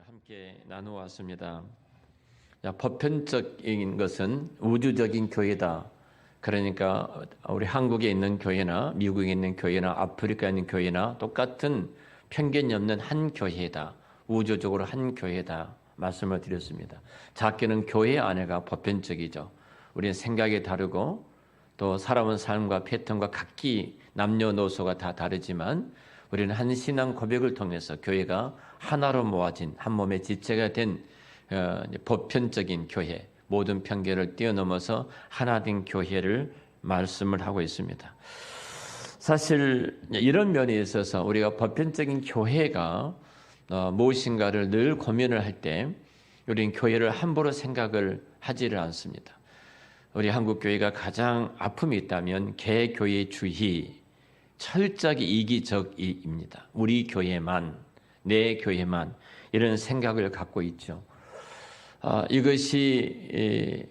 함께 나누었습니다. 보편적인 것은 우주적인 교회다. 그러니까 우리 한국에 있는 교회나 미국에 있는 교회나 아프리카에 있는 교회나 똑같은 편견이 없는 한 교회다. 우주적으로 한 교회다. 말씀을 드렸습니다. 작게는 교회 안에가 보편적이죠. 우리는 생각이 다르고 또 살아온 삶과 패턴과 각기 남녀노소가 다 다르지만 우리는 한 신앙 고백을 통해서 교회가 하나로 모아진 한 몸의 지체가 된 보편적인 교회, 모든 편견을 뛰어넘어서 하나 된 교회를 말씀을 하고 있습니다. 사실 이런 면에 있어서 우리가 보편적인 교회가 무엇인가를 늘 고민을 할 때 우리는 교회를 함부로 생각을 하지를 않습니다. 우리 한국 교회가 가장 아픔이 있다면 개교회주의, 철저하게 이기적입니다. 우리 교회만, 내 교회만 이런 생각을 갖고 있죠. 이것이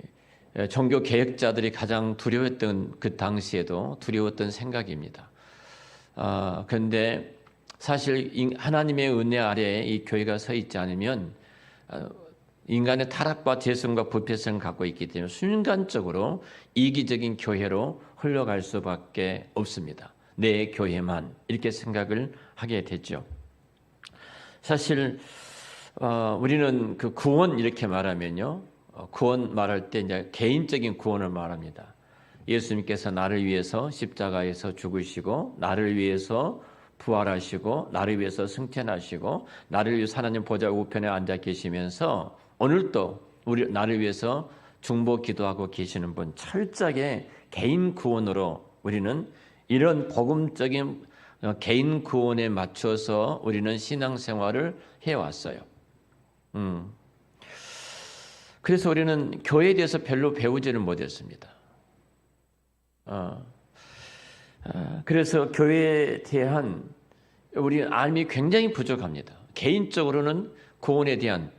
종교 개혁자들이 가장 두려웠던 그 당시에도 두려웠던 생각입니다. 그런데 사실 하나님의 은혜 아래에 이 교회가 서 있지 않으면 인간의 타락과 죄성과 부패성을 갖고 있기 때문에 순간적으로 이기적인 교회로 흘러갈 수밖에 없습니다. 내 교회만 이렇게 생각을 하게 됐죠. 사실 우리는 그 구원 이렇게 말하면요, 구원 말할 때 이제 개인적인 구원을 말합니다. 예수님께서 나를 위해서 십자가에서 죽으시고 나를 위해서 부활하시고 나를 위해서 승천하시고 나를 위해서 하나님 보좌 우편에 앉아 계시면서 오늘도 나를 위해서 중보 기도하고 계시는 분, 철저하게 개인 구원으로 우리는 이런 복음적인 개인 구원에 맞춰서 우리는 신앙생활을 해왔어요. 그래서 우리는 교회에 대해서 별로 배우지를 못했습니다. 그래서 교회에 대한 우리 알미 굉장히 부족합니다. 개인적으로는 구원에 대한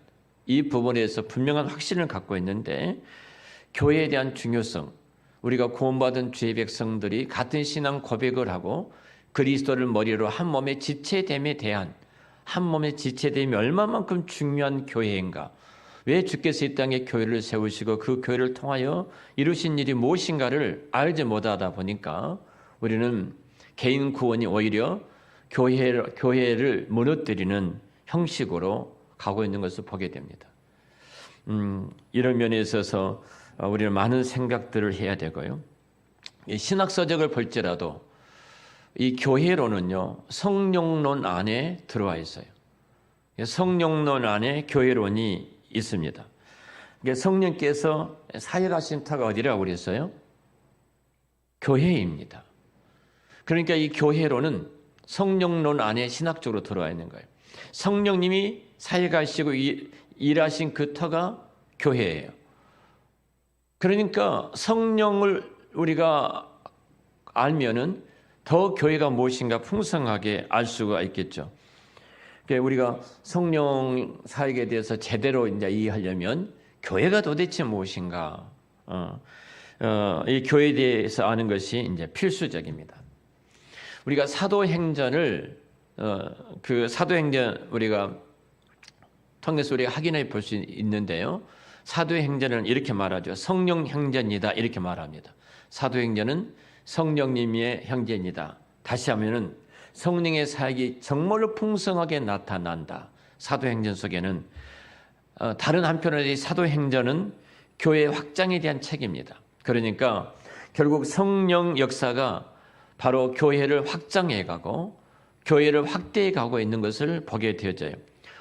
이 부분에서 분명한 확신을 갖고 있는데 교회에 대한 중요성, 우리가 구원받은 주의 백성들이 같은 신앙 고백을 하고 그리스도를 머리로 한 몸의 지체됨에 대한 한 몸의 지체됨이 얼마만큼 중요한 교회인가, 왜 주께서 이 땅에 교회를 세우시고 그 교회를 통하여 이루신 일이 무엇인가를 알지 못하다 보니까 우리는 개인 구원이 오히려 교회를 무너뜨리는 형식으로 가고 있는 것을 보게 됩니다. 이런 면에 있어서 우리는 많은 생각들을 해야 되고요. 신학서적을 볼지라도 이 교회론은요, 성령론 안에 들어와 있어요. 성령론 안에 교회론이 있습니다. 성령께서 사역하신 터가 어디라고 그랬어요? 교회입니다. 그러니까 이 교회론은 성령론 안에 신학적으로 들어와 있는 거예요. 성령님이 사역하시고 일하신 그 터가 교회예요. 그러니까 성령을 우리가 알면은 더 교회가 무엇인가 풍성하게 알 수가 있겠죠. 우리가 성령 사역에 대해서 제대로 이제 이해하려면 교회가 도대체 무엇인가, 이 교회에 대해서 아는 것이 이제 필수적입니다. 우리가 사도행전을 그 사도행전 우리가 통해서 우리가 확인해 볼 수 있는데요. 사도행전은 이렇게 말하죠. 성령 행전이다 이렇게 말합니다. 사도행전은 성령님의 행전이다. 다시 하면은 성령의 사역이 정말로 풍성하게 나타난다. 사도행전 속에는 다른 한편으로 이 사도행전은 교회 확장에 대한 책입니다. 그러니까 결국 성령 역사가 바로 교회를 확장해가고 교회를 확대해가고 있는 것을 보게 되어져요.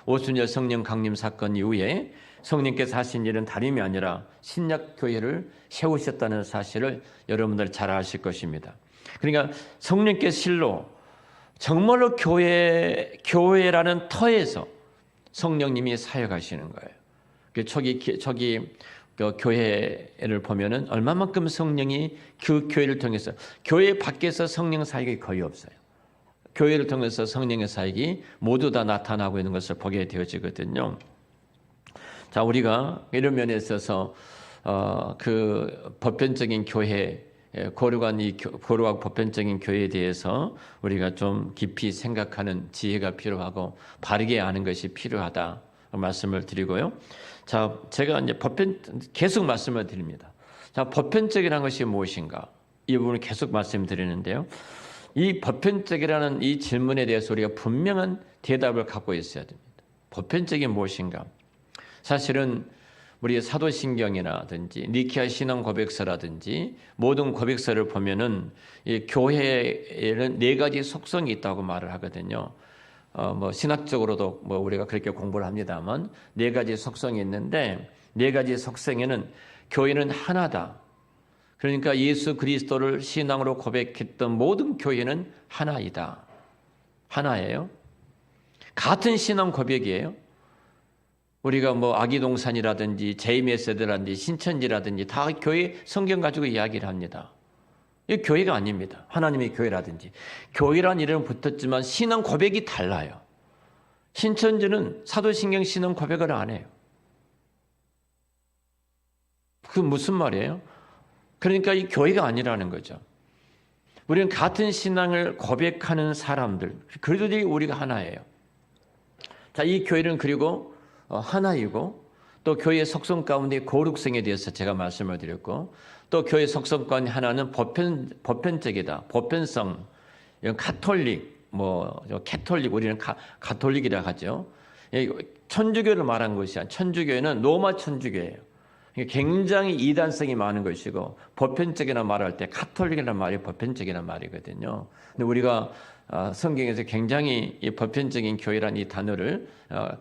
오순절 성령 강림 사건 이후에 성령께서 하신 일은 다름이 아니라 신약 교회를 세우셨다는 사실을 여러분들 잘 아실 것입니다. 그러니까 성령께서 실로 정말로 교회라는 터에서 성령님이 사역하시는 거예요. 초기 교회를 보면은 얼마만큼 성령이 그 교회를 통해서, 교회 밖에서 성령 사역이 거의 없어요. 교회를 통해서 성령의 사역이 모두 다 나타나고 있는 것을 보게 되어지거든요. 자, 우리가 이런 면에 있어서 그 보편적인 교회, 고루한 보편적인 교회에 대해서 우리가 좀 깊이 생각하는 지혜가 필요하고 바르게 아는 것이 필요하다. 말씀을 드리고요. 자, 제가 이제 계속 말씀을 드립니다. 자, 보편적이라는 것이 무엇인가? 이 부분을 계속 말씀드리는데요. 이 보편적이라는 이 질문에 대해서 우리가 분명한 대답을 갖고 있어야 됩니다. 보편적이 무엇인가? 사실은 우리 사도신경이라든지 니케아 신앙 고백서라든지 모든 고백서를 보면은 이 교회에는 4가지 속성이 있다고 말을 하거든요. 뭐 신학적으로도 뭐 우리가 그렇게 공부를 합니다만 4가지 속성이 있는데 4가지 속성에는 교회는 하나다. 그러니까 예수 그리스도를 신앙으로 고백했던 모든 교회는 하나이다. 하나예요. 같은 신앙 고백이에요. 우리가 뭐 아기동산이라든지 제이메세드라든지 신천지라든지 다 교회 성경 가지고 이야기를 합니다. 이 교회가 아닙니다. 하나님의 교회라든지. 교회란 이름은 붙었지만 신앙 고백이 달라요. 신천지는 사도신경 신앙 고백을 안 해요. 그 무슨 말이에요? 그러니까 이 교회가 아니라는 거죠. 우리는 같은 신앙을 고백하는 사람들, 그들이 우리가 하나예요. 자, 이 교회는 그리고 하나이고 또 교회의 속성 가운데 거룩성에 대해서 제가 말씀을 드렸고 또 교회의 속성 가운데 하나는 보편적이다. 보편성, 카톨릭, 캐톨릭, 우리는 가톨릭이라 하죠. 천주교를 말한 것이 아니라 천주교회는 로마 천주교예요. 굉장히 이단성이 많은 것이고 보편적이라 말할 때 카톨릭이라는 말이 보편적이라는 말이거든요. 근데 우리가 성경에서 굉장히 이 보편적인 교회라는 이 단어를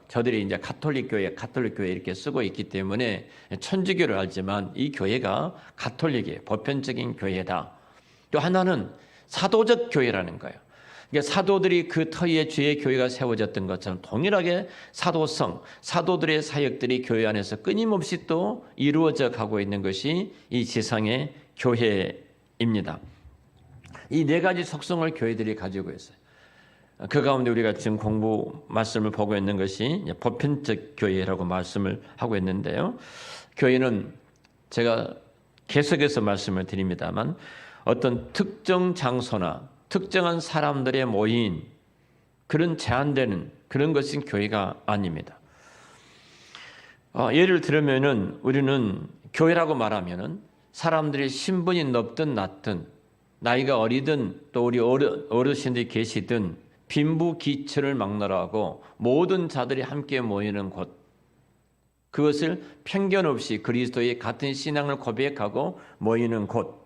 저들이 이제 가톨릭 교회 이렇게 쓰고 있기 때문에 천주교를 알지만 이 교회가 가톨릭이에요. 보편적인 교회다. 또 하나는 사도적 교회라는 거예요. 그러니까 사도들이 그 터위에 주의 교회가 세워졌던 것처럼 동일하게 사도들의 사역들이 교회 안에서 끊임없이 또 이루어져 가고 있는 것이 이 지상의 교회입니다. 이 4가지 속성을 교회들이 가지고 있어요. 그 가운데 우리가 지금 공부 말씀을 보고 있는 것이 보편적 교회라고 말씀을 하고 있는데요. 교회는 제가 계속해서 말씀을 드립니다만 어떤 특정 장소나 특정한 사람들의 모임, 그런 제한되는 그런 것은 교회가 아닙니다. 예를 들면은 우리는 교회라고 말하면은 사람들이 신분이 높든 낮든 나이가 어리든 또 우리 어르신들이 계시든 빈부귀천을 막론하고 모든 자들이 함께 모이는 곳, 그것을 편견 없이 그리스도의 같은 신앙을 고백하고 모이는 곳,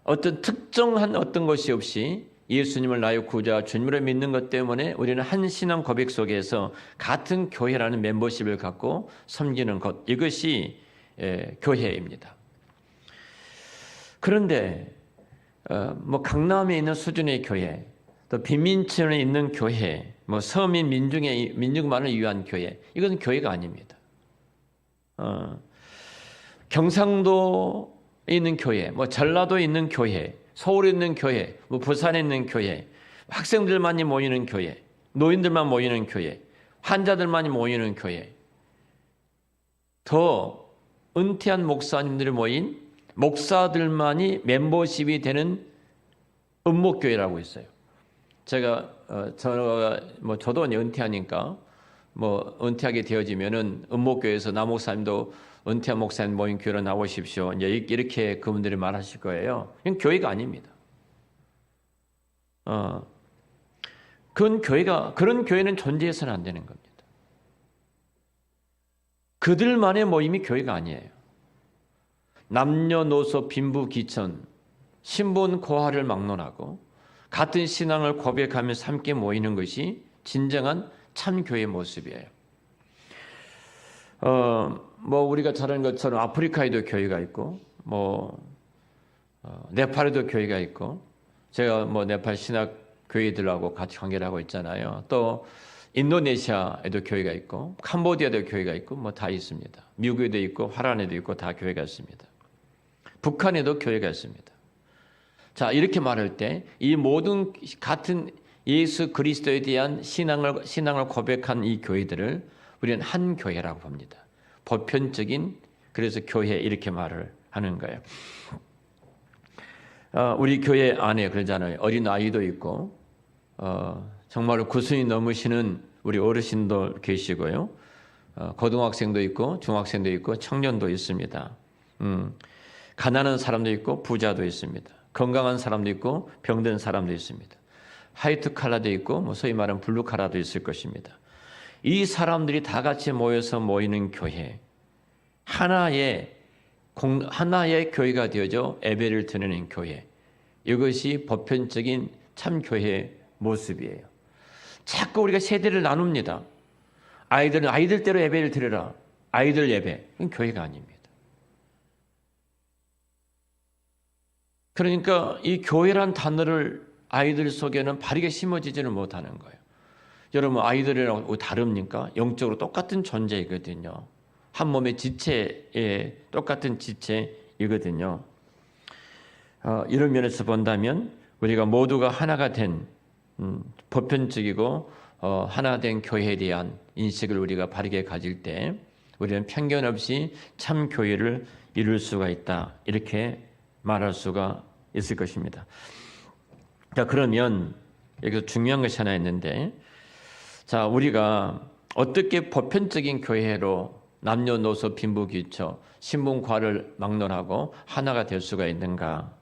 어떤 특정한 어떤 것이 없이 예수님을 나의 구주와 주님으로 믿는 것 때문에 우리는 한 신앙 고백 속에서 같은 교회라는 멤버십을 갖고 섬기는 것, 이것이 교회입니다. 그런데 뭐 강남에 있는 수준의 교회, 또 빈민촌에 있는 교회, 뭐 서민 민중만을 위한 교회, 이것은 교회가 아닙니다. 경상도에 있는 교회, 뭐 전라도에 있는 교회, 서울에 있는 교회, 뭐 부산에 있는 교회, 학생들만이 모이는 교회, 노인들만 모이는 교회, 환자들만이 모이는 교회, 더 은퇴한 목사님들이 모인 목사들만이 멤버십이 되는 은목교회라고 있어요. 저도 은퇴하니까 은퇴하게 되어지면은 은목교회에서 나 목사님도 은퇴한 목사님 모인 교회로 나오십시오. 이제 이렇게 그분들이 말하실 거예요. 이건 교회가 아닙니다. 그런 교회는 존재해서는 안 되는 겁니다. 그들만의 모임이 교회가 아니에요. 남녀노소 빈부귀천, 신분 고하를 막론하고 같은 신앙을 고백하면서 함께 모이는 것이 진정한 참 교회의 모습이에요. 우리가 잘 아는 것처럼 아프리카에도 교회가 있고, 네팔에도 교회가 있고, 제가 네팔 신학 교회들하고 같이 관계를 하고 있잖아요. 또 인도네시아에도 교회가 있고, 캄보디아에도 교회가 있고, 다 있습니다. 미국에도 있고, 화란에도 있고, 다 교회가 있습니다. 북한에도 교회가 있습니다. 자, 이렇게 말할 때 이 모든 같은 예수 그리스도에 대한 신앙을 고백한 이 교회들을 우리는 한 교회라고 봅니다. 보편적인, 그래서 교회 이렇게 말을 하는 거예요. 우리 교회 안에 그러잖아요. 어린 아이도 있고 정말로 구순이 넘으시는 우리 어르신도 계시고요. 고등학생도 있고 중학생도 있고 청년도 있습니다. 가난한 사람도 있고 부자도 있습니다. 건강한 사람도 있고 병든 사람도 있습니다. 화이트 칼라도 있고 뭐 소위 말하는 블루 칼라도 있을 것입니다. 이 사람들이 다 같이 모여서 모이는 교회, 하나의 교회가 되어져 예배를 드리는 교회, 이것이 보편적인 참 교회의 모습이에요. 자꾸 우리가 세대를 나눕니다. 아이들은 아이들대로 예배를 드려라. 아이들 예배, 그건 교회가 아닙니다. 그러니까 이 교회란 단어를 아이들 속에는 바르게 심어지지는 못하는 거예요. 여러분, 아이들이랑 다릅니까? 영적으로 똑같은 존재이거든요. 한 몸의 지체에 똑같은 지체이거든요. 이런 면에서 본다면 우리가 모두가 하나가 된 보편적이고 하나 된 교회에 대한 인식을 우리가 바르게 가질 때 우리는 편견 없이 참 교회를 이룰 수가 있다. 이렇게 말할 수가 있을 것입니다. 자, 그러면 여기서 중요한 것이 하나 있는데, 자, 우리가 어떻게 보편적인 교회로 남녀노소 빈부귀처 신분과를 막론하고 하나가 될 수가 있는가?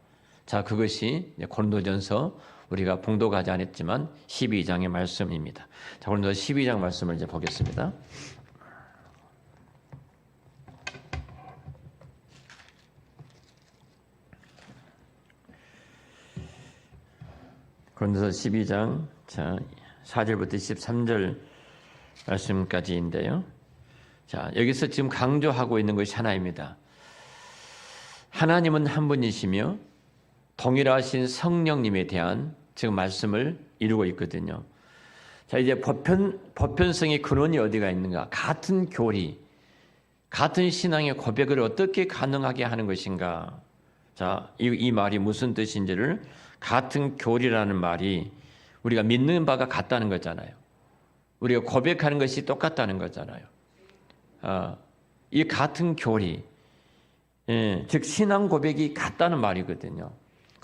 자, 그것이 고린도전서 우리가 봉독하지 않았지만 12장의 말씀입니다. 자, 고린도서 12장 말씀을 이제 보겠습니다. 고린도서 12장 자 4절부터 13절 말씀까지인데요. 자, 여기서 지금 강조하고 있는 것이 하나입니다. 하나님은 한 분이시며 동일하신 성령님에 대한 지금 말씀을 이루고 있거든요. 자, 이제 보편성의 근원이 어디가 있는가? 같은 교리, 같은 신앙의 고백을 어떻게 가능하게 하는 것인가? 자, 이 말이 무슨 뜻인지를, 같은 교리라는 말이 우리가 믿는 바가 같다는 거잖아요. 우리가 고백하는 것이 똑같다는 거잖아요. 이 같은 교리, 즉 신앙 고백이 같다는 말이거든요.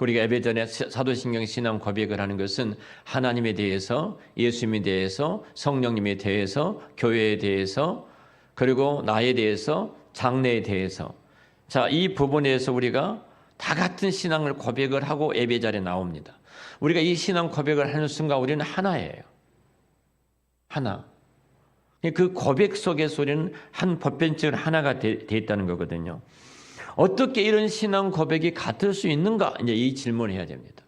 우리가 예배 전에 사도신경 신앙 고백을 하는 것은 하나님에 대해서, 예수님에 대해서, 성령님에 대해서, 교회에 대해서, 그리고 나에 대해서, 장래에 대해서, 자, 이 부분에서 우리가 다 같은 신앙을 고백을 하고 예배 자리에 나옵니다. 우리가 이 신앙 고백을 하는 순간 우리는 하나예요. 하나. 그 고백 속에서 우리는 한 보편적인 하나가 돼 있다는 거거든요. 어떻게 이런 신앙 고백이 같을 수 있는가? 이제 이 질문을 해야 됩니다.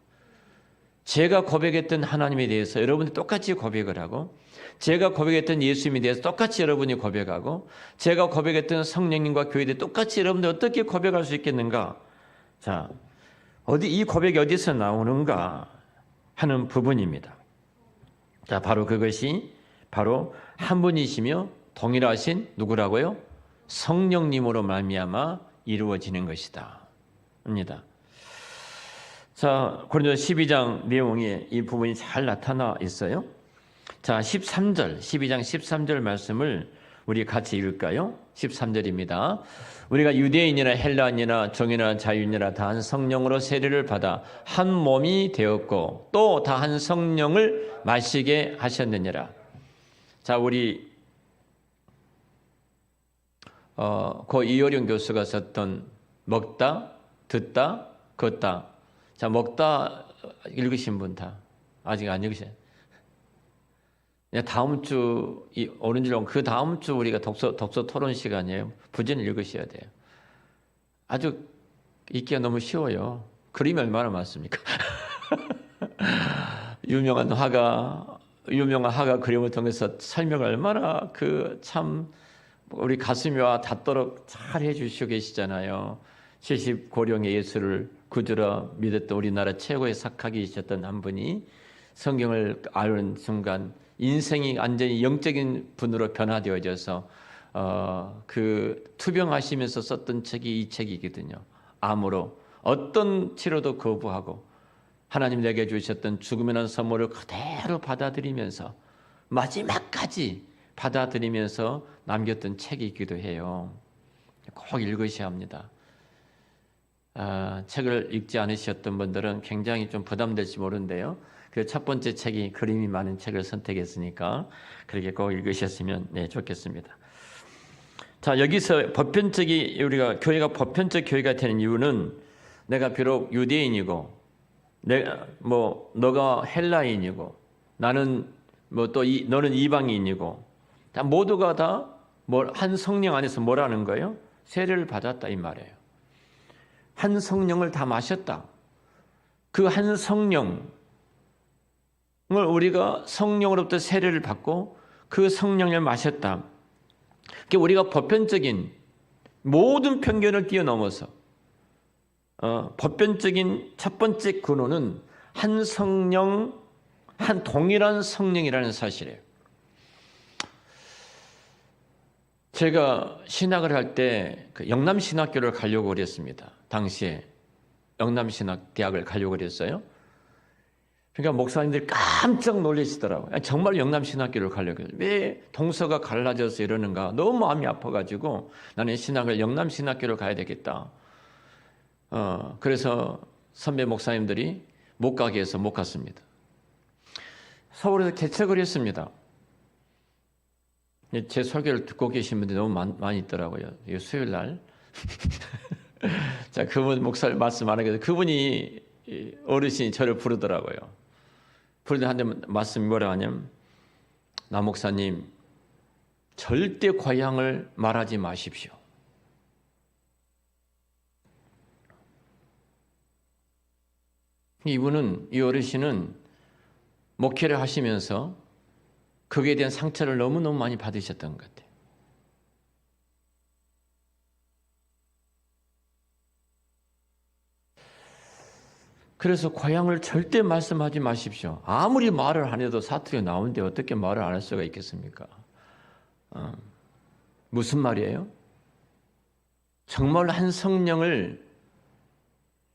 제가 고백했던 하나님에 대해서 여러분이 똑같이 고백을 하고, 제가 고백했던 예수님에 대해서 똑같이 여러분이 고백하고, 제가 고백했던 성령님과 교회에 대해 똑같이 여러분들 어떻게 고백할 수 있겠는가? 자, 이 고백이 어디서 나오는가 하는 부분입니다. 자, 바로 그것이 바로 한 분이시며 동일하신 누구라고요? 성령님으로 말미암아 이루어지는 것이다. 입니다. 자, 고린도서 12장 내용에 이 부분이 잘 나타나 있어요. 자, 12장 13절 말씀을 우리 같이 읽을까요? 13절입니다. 우리가 유대인이나 헬라인이나 종이나 자유인이나 다 한 성령으로 세례를 받아 한 몸이 되었고 또 다 한 성령을 마시게 하셨느니라. 자, 우리 고 이효령 교수가 썼던 먹다, 듣다, 걷다. 자, 먹다 읽으신 분 다 아직 안 읽으세요? 다음 주 오는 줄 알고 그 다음 주 우리가 독서 토론 시간이에요. 부지런히 읽으셔야 돼요. 아주 읽기가 너무 쉬워요. 그림이 얼마나 많습니까? 유명한 화가 그림을 통해서 설명을 얼마나 참 우리 가슴이 와 닿도록 잘 해주시고 계시잖아요. 70고령의 예수를 구주로 믿었던 우리나라 최고의 석학이셨던 한 분이 성경을 아는 순간 인생이 완전히 영적인 분으로 변화되어져서 그 투병하시면서 썼던 책이 이 책이거든요. 암으로 어떤 치료도 거부하고 하나님 내게 주셨던 죽음이라는 선물을 그대로 받아들이면서 마지막까지 받아들이면서 남겼던 책이기도 해요. 꼭 읽으셔야 합니다. 책을 읽지 않으셨던 분들은 굉장히 좀 부담될지 모르는데요. 그 첫 번째 책이 그림이 많은 책을 선택했으니까 그렇게 꼭 읽으셨으면 좋겠습니다. 자, 여기서 보편적이 우리가 교회가 보편적 교회가 되는 이유는 내가 비록 유대인이고 너가 헬라인이고 나는 너는 이방인이고 다 모두가 다 한 성령 안에서 뭐라는 거예요? 세례를 받았다 이 말이에요. 한 성령을 다 마셨다. 그 한 성령을 우리가 성령으로부터 세례를 받고 그 성령을 마셨다. 그러니까 우리가 보편적인 모든 편견을 뛰어넘어서 보편적인 첫 번째 근원은 한 성령, 한 동일한 성령이라는 사실이에요. 제가 신학을 할 때 영남신학교를 가려고 그랬습니다. 당시에 영남신학대학을 가려고 그랬어요. 그러니까 목사님들이 깜짝 놀라시더라고요. 정말 영남신학교를 가려고 해요. 왜 동서가 갈라져서 이러는가. 너무 마음이 아파가지고 나는 신학을 영남신학교를 가야 되겠다. 그래서 선배 목사님들이 못 가게 해서 못 갔습니다. 서울에서 개척을 했습니다. 제 설교를 듣고 계신 분들이 너무 많이 있더라고요. 이거 수요일 날. 자, 그분 목사님 말씀 안 하겠어요. 그분이 어르신이 저를 부르더라고요. 부르는데 한데 말씀이 뭐라 하냐면, 나 목사님 절대 고향을 말하지 마십시오. 이 어르신은 목회를 하시면서 거기에 대한 상처를 너무너무 많이 받으셨던 것 같아요. 그래서 고향을 절대 말씀하지 마십시오. 아무리 말을 안 해도 사투리가 나오는데 어떻게 말을 안 할 수가 있겠습니까? 무슨 말이에요? 정말 한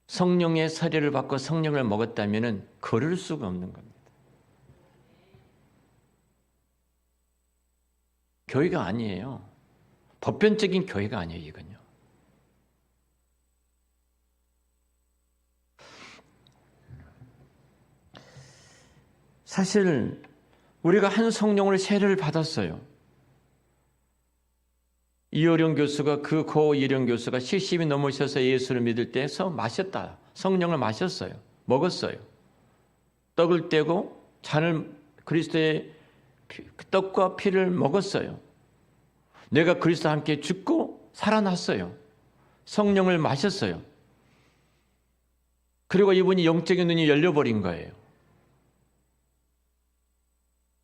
성령의 세례를 받고 성령을 먹었다면 걸을 수가 없는 겁니다. 교회가 아니에요. 보편적인 교회가 아니에요, 이건요. 사실 우리가 한 성령으로 세례를 받았어요. 이어령 교수가 고 이어령 교수가 70이 넘으셔서 예수를 믿을 때서 마셨다. 성령을 마셨어요. 먹었어요. 떡을 떼고 잔을 그리스도의 떡과 피를 먹었어요. 내가 그리스도와 함께 죽고 살아났어요. 성령을 마셨어요. 그리고 이분이 영적인 눈이 열려버린 거예요.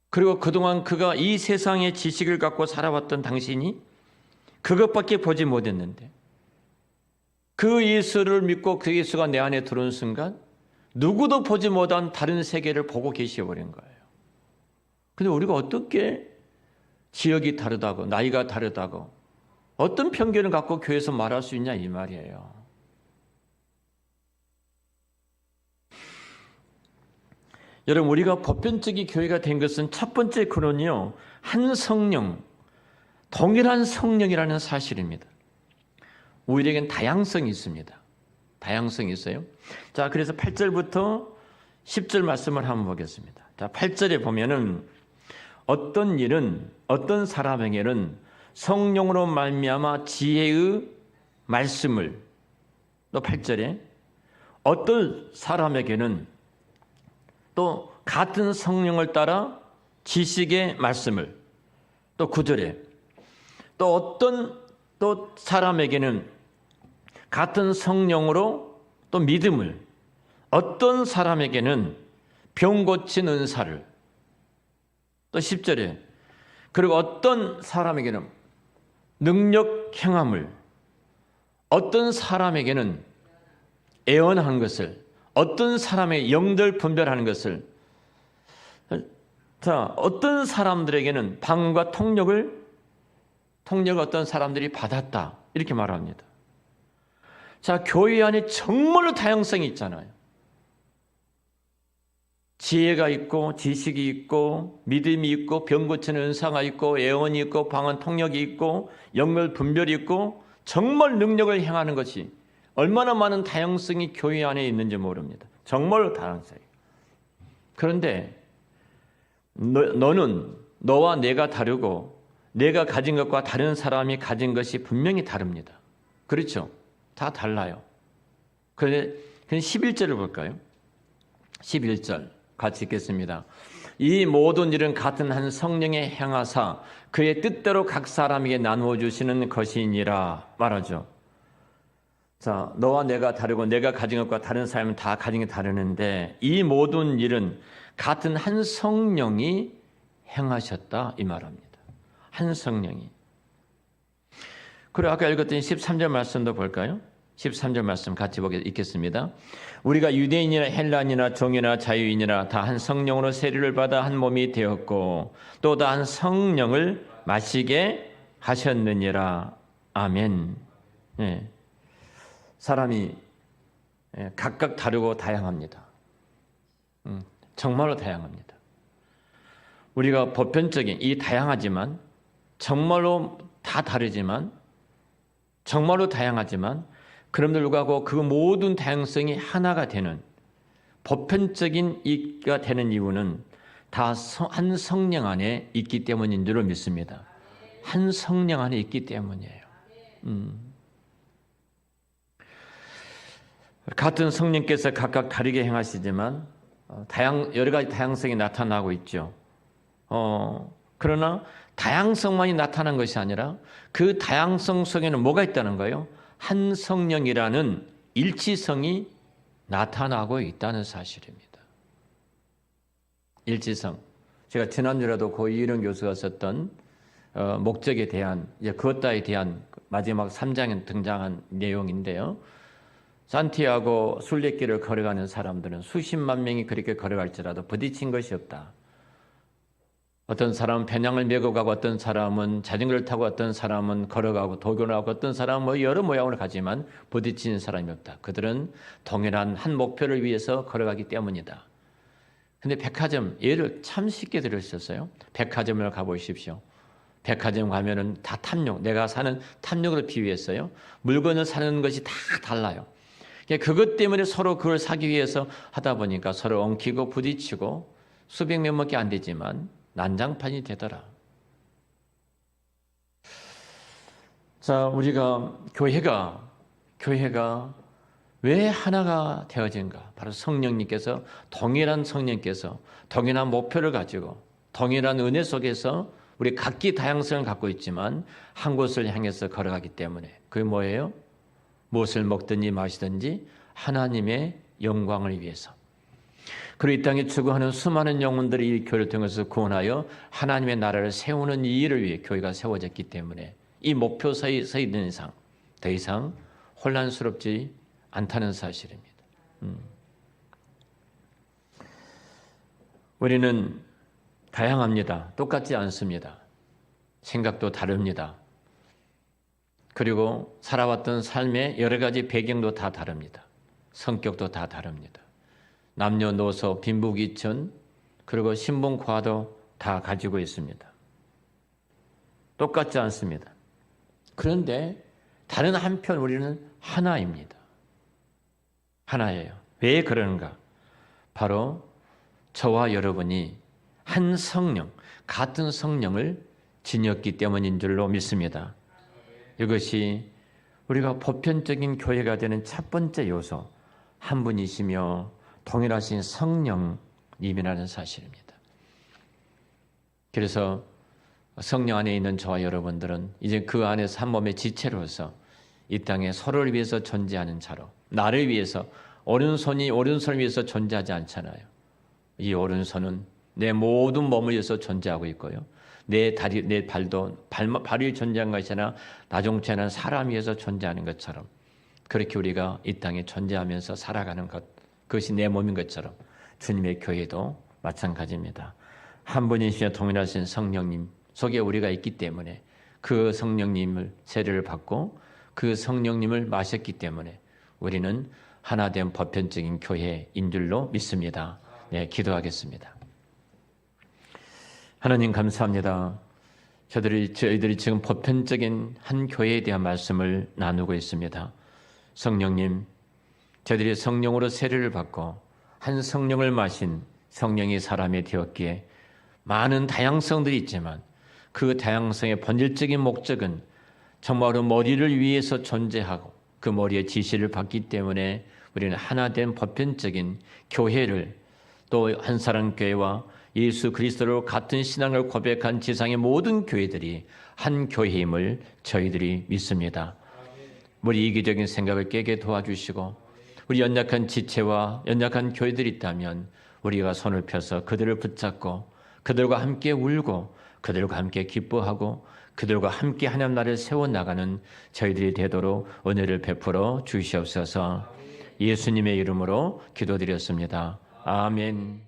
그리고 그동안 그가 이 세상의 지식을 갖고 살아왔던 당신이 그것밖에 보지 못했는데 그 예수를 믿고 그 예수가 내 안에 들어온 순간 누구도 보지 못한 다른 세계를 보고 계셔버린 거예요. 근데 우리가 어떻게 지역이 다르다고 나이가 다르다고 어떤 편견을 갖고 교회에서 말할 수 있냐 이 말이에요. 여러분 우리가 보편적인 교회가 된 것은 첫 번째 근원이요. 한 성령, 동일한 성령이라는 사실입니다. 우리에겐 다양성이 있습니다. 다양성이 있어요. 자, 그래서 8절부터 10절 말씀을 한번 보겠습니다. 자, 8절에 보면은 어떤 일은 어떤 사람에게는 성령으로 말미암아 지혜의 말씀을 또 8절에 어떤 사람에게는 또 같은 성령을 따라 지식의 말씀을 또 9절에 또 어떤 또 사람에게는 같은 성령으로 또 믿음을 어떤 사람에게는 병 고친 은사를 또 10절에 그리고 어떤 사람에게는 능력 행함을 어떤 사람에게는 애언한 것을 어떤 사람의 영들 분별하는 것을 자 어떤 사람들에게는 방언과 통역을 어떤 사람들이 받았다 이렇게 말합니다. 자 교회 안에 정말로 다양성이 있잖아요. 지혜가 있고 지식이 있고 믿음이 있고 병 고치는 은사가 있고 애언이 있고 방언 통역이 있고 영별 분별이 있고 정말 능력을 행하는 것이 얼마나 많은 다양성이 교회 안에 있는지 모릅니다. 정말로 다양성이. 그런데 너는 너와 내가 다르고 내가 가진 것과 다른 사람이 가진 것이 분명히 다릅니다. 그렇죠? 다 달라요. 그런데 11절을 볼까요? 11절 같이 읽겠습니다. 이 모든 일은 같은 한 성령의 행하사 그의 뜻대로 각 사람에게 나누어 주시는 것이니라 말하죠. 자, 너와 내가 다르고 내가 가진 것과 다른 사람은 다 가진 게 다르는데 이 모든 일은 같은 한 성령이 행하셨다 이 말합니다. 한 성령이. 그리고 아까 읽었던 13절 말씀도 볼까요? 13절 말씀 같이 읽겠습니다. 우리가 유대인이나 헬란이나 종이나 자유인이나 다 한 성령으로 세례를 받아 한 몸이 되었고 또 다 한 성령을 마시게 하셨느니라. 아멘. 네. 사람이 각각 다르고 다양합니다. 정말로 다양합니다. 우리가 보편적인 이 다양하지만 정말로 다 다르지만 정말로 다양하지만 그럼에도 불구하고 그 모든 다양성이 하나가 되는 보편적인 이가 되는 이유는 다 한 성령 안에 있기 때문인 줄로 믿습니다. 한 성령 안에 있기 때문이에요. 같은 성령께서 각각 다르게 행하시지만 여러 가지 다양성이 나타나고 있죠. 그러나 다양성만이 나타난 것이 아니라 그 다양성 속에는 뭐가 있다는 거예요? 한 성령이라는 일치성이 나타나고 있다는 사실입니다. 일치성. 제가 지난주에도 고이일영 교수가 썼던 목적에 대한 그것다에 대한 마지막 3장에 등장한 내용인데요. 산티아고 순례길을 걸어가는 사람들은 수십만 명이 그렇게 걸어갈지라도 부딪힌 것이 없다. 어떤 사람은 배낭을 메고 가고 어떤 사람은 자전거를 타고 어떤 사람은 걸어가고 도교를 하고 어떤 사람은 여러 모양으로 가지만 부딪히는 사람이 없다. 그들은 동일한 한 목표를 위해서 걸어가기 때문이다. 근데 백화점 예를 참 쉽게 들으셨어요? 백화점을 가보십시오. 백화점 가면은 다 탐욕, 내가 사는 탐욕으로 비유했어요. 물건을 사는 것이 다 달라요. 그것 때문에 서로 그걸 사기 위해서 하다 보니까 서로 엉키고 부딪히고 수백 명밖에 안 되지만 난장판이 되더라. 자, 우리가 교회가 왜 하나가 되어진가? 바로 성령님께서 동일한 목표를 가지고 동일한 은혜 속에서 우리 각기 다양성을 갖고 있지만 한 곳을 향해서 걸어가기 때문에 그게 뭐예요? 무엇을 먹든지 마시든지 하나님의 영광을 위해서. 그리고 이 땅에 추구하는 수많은 영혼들이 이 교회를 통해서 구원하여 하나님의 나라를 세우는 이 일을 위해 교회가 세워졌기 때문에 이 목표에 서 있는 이상 더 이상 혼란스럽지 않다는 사실입니다. 우리는 다양합니다. 똑같지 않습니다. 생각도 다릅니다. 그리고 살아왔던 삶의 여러 가지 배경도 다 다릅니다. 성격도 다 다릅니다. 남녀노소, 빈부귀천, 그리고 신분과도 다 가지고 있습니다. 똑같지 않습니다. 그런데 다른 한편 우리는 하나입니다. 하나예요. 왜 그러는가? 바로 저와 여러분이 한 성령, 같은 성령을 지녔기 때문인 줄로 믿습니다. 이것이 우리가 보편적인 교회가 되는 첫 번째 요소, 한 분이시며 동일하신 성령님이라는 사실입니다. 그래서 성령 안에 있는 저와 여러분들은 이제 그 안에서 한 몸의 지체로서 이 땅에 서로를 위해서 존재하는 자로, 나를 위해서 오른손을 위해서 존재하지 않잖아요. 이 오른손은 내 모든 몸을 위해서 존재하고 있고요. 내 다리, 내 발이 존재한 것이 아니라 나중체는 사람 위해서 존재하는 것처럼 그렇게 우리가 이 땅에 존재하면서 살아가는 것, 그것이 내 몸인 것처럼 주님의 교회도 마찬가지입니다. 한 분이시여 동일하신 성령님 속에 우리가 있기 때문에 그 성령님을 세례를 받고 그 성령님을 마셨기 때문에 우리는 하나된 보편적인 교회인 줄로 믿습니다. 네, 기도하겠습니다. 하나님 감사합니다. 저희들이 지금 보편적인 한 교회에 대한 말씀을 나누고 있습니다. 성령님, 저희들이 성령으로 세례를 받고 한 성령을 마신 성령이 사람이 되었기에 많은 다양성들이 있지만 그 다양성의 본질적인 목적은 정말로 머리를 위해서 존재하고 그 머리의 지시를 받기 때문에 우리는 하나된 보편적인 교회를 또 한사람 교회와 예수 그리스도로 같은 신앙을 고백한 지상의 모든 교회들이 한 교회임을 저희들이 믿습니다. 우리 이기적인 생각을 깨게 도와주시고 우리 연약한 지체와 연약한 교회들이 있다면 우리가 손을 펴서 그들을 붙잡고 그들과 함께 울고 그들과 함께 기뻐하고 그들과 함께 하나님 나라를 세워나가는 저희들이 되도록 은혜를 베풀어 주시옵소서. 예수님의 이름으로 기도드렸습니다. 아멘.